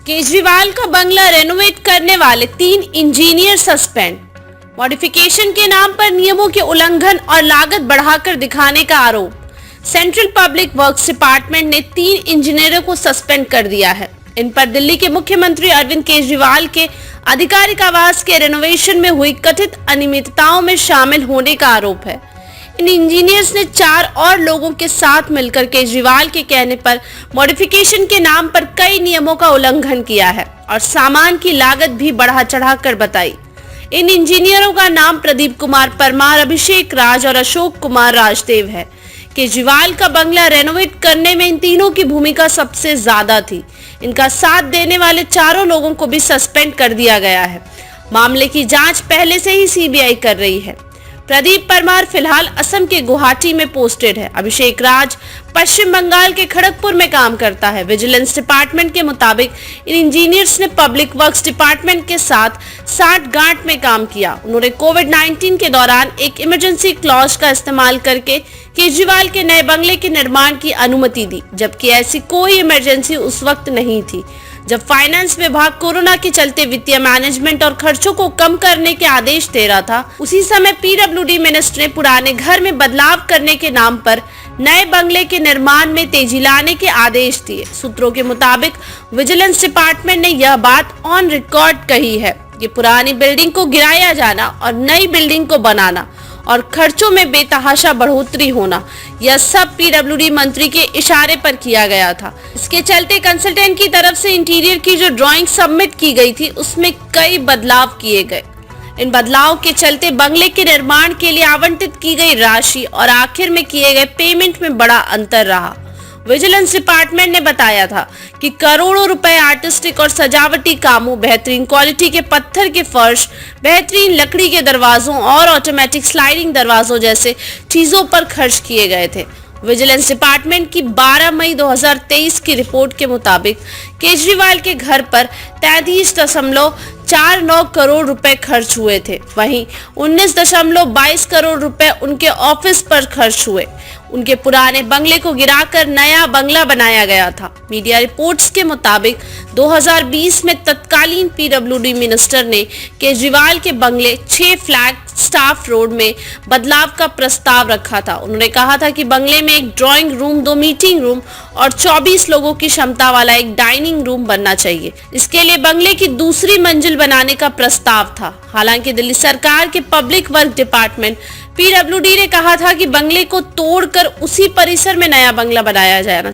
केजरीवाल का बंगला रेनोवेट करने वाले 3 इंजीनियर सस्पेंड। मॉडिफिकेशन के नाम पर नियमों के उल्लंघन और लागत बढ़ाकर दिखाने का आरोप। सेंट्रल पब्लिक वर्क्स डिपार्टमेंट ने 3 इंजीनियरों को सस्पेंड कर दिया है। इन पर दिल्ली के मुख्यमंत्री अरविंद केजरीवाल के आधिकारिक आवास के रेनोवेशन में हुई कथित अनियमितताओं में शामिल होने का आरोप है। इन इंजीनियर्स ने 4 और लोगों के साथ मिलकर केजरीवाल के कहने पर मॉडिफिकेशन के नाम पर कई नियमों का उल्लंघन किया है और सामान की लागत भी बढ़ा चढ़ाकर बताई। इन इंजीनियरों का नाम प्रदीप कुमार परमार, अभिषेक राज और अशोक कुमार राजदेव है। केजरीवाल का बंगला रेनोवेट करने में इन तीनों की भूमिका सबसे ज्यादा थी। इनका साथ देने वाले 4 लोगों को भी सस्पेंड कर दिया गया है। मामले की जांच पहले से ही सीबीआई कर रही है। प्रदीप परमार फिलहाल असम के गुवाहाटी में पोस्टेड है। अभिषेक राज पश्चिम बंगाल के खड़गपुर में काम करता है। विजिलेंस डिपार्टमेंट के मुताबिक इन इंजीनियर्स ने पब्लिक वर्क्स डिपार्टमेंट के साथ साठगांठ में काम किया। उन्होंने कोविड-19 के दौरान एक इमरजेंसी क्लॉज का इस्तेमाल करके केजरीवाल के नए बंगले के निर्माण की अनुमति दी, जबकि ऐसी कोई इमरजेंसी उस वक्त नहीं थी जब फाइनेंस विभाग कोरोना के चलते वित्तीय मैनेजमेंट और खर्चों को कम करने के आदेश दे रहा था। उसी समय पीडब्ल्यूडी मिनिस्टर ने पुराने घर में बदलाव करने के नाम पर नए बंगले के निर्माण में तेजी लाने के आदेश दिए। सूत्रों के मुताबिक विजिलेंस डिपार्टमेंट ने यह बात ऑन रिकॉर्ड कही है कि पुरानी बिल्डिंग को गिराया जाना और नई बिल्डिंग को बनाना और खर्चों में बेतहाशा बढ़ोतरी होना, यह सब पीडब्ल्यूडी मंत्री के इशारे पर किया गया था। इसके चलते कंसल्टेंट की तरफ से इंटीरियर की जो ड्राइंग सबमिट की गई थी उसमें कई बदलाव किए गए। इन बदलाव के चलते बंगले के निर्माण के लिए आवंटित की गई राशि और आखिर में किए गए पेमेंट में बड़ा अंतर रहा। विजिलेंस डिपार्टमेंट ने बताया था कि करोड़ों रुपए आर्टिस्टिक और सजावटी कामों, बेहतरीन क्वालिटी के पत्थर के फर्श, बेहतरीन लकड़ी के दरवाजों और ऑटोमेटिक स्लाइडिंग दरवाजों जैसे चीजों पर खर्च किए गए थे। विजिलेंस डिपार्टमेंट की 12 मई 2023 की रिपोर्ट के मुताबिक केजरीवाल के घर पर 33.49 करोड़ रुपए खर्च हुए थे। वहीं 19.22 करोड़ रुपए उनके ऑफिस पर खर्च हुए। उनके पुराने बंगले को गिराकर नया बंगला बनाया गया था। मीडिया रिपोर्ट्स के मुताबिक 2020 में तत्कालीन पीडब्ल्यूडी मिनिस्टर ने केजरीवाल के बंगले 6 फ्लैग स्टाफ रोड में बदलाव का प्रस्ताव रखा था। उन्होंने कहा था कि बंगले में एक ड्राइंग रूम, 2 मीटिंग रूम और 24 लोगों की क्षमता वाला एक डाइनिंग रूम बनना चाहिए। इसके लिए बंगले की दूसरी मंजिल बनाने का प्रस्ताव था। हालांकि दिल्ली सरकार के पब्लिक वर्क डिपार्टमेंट पीडब्ल्यूडी ने कहा था कि बंगले को तोड़कर उसी परिसर में नया बंगला बनाया जाना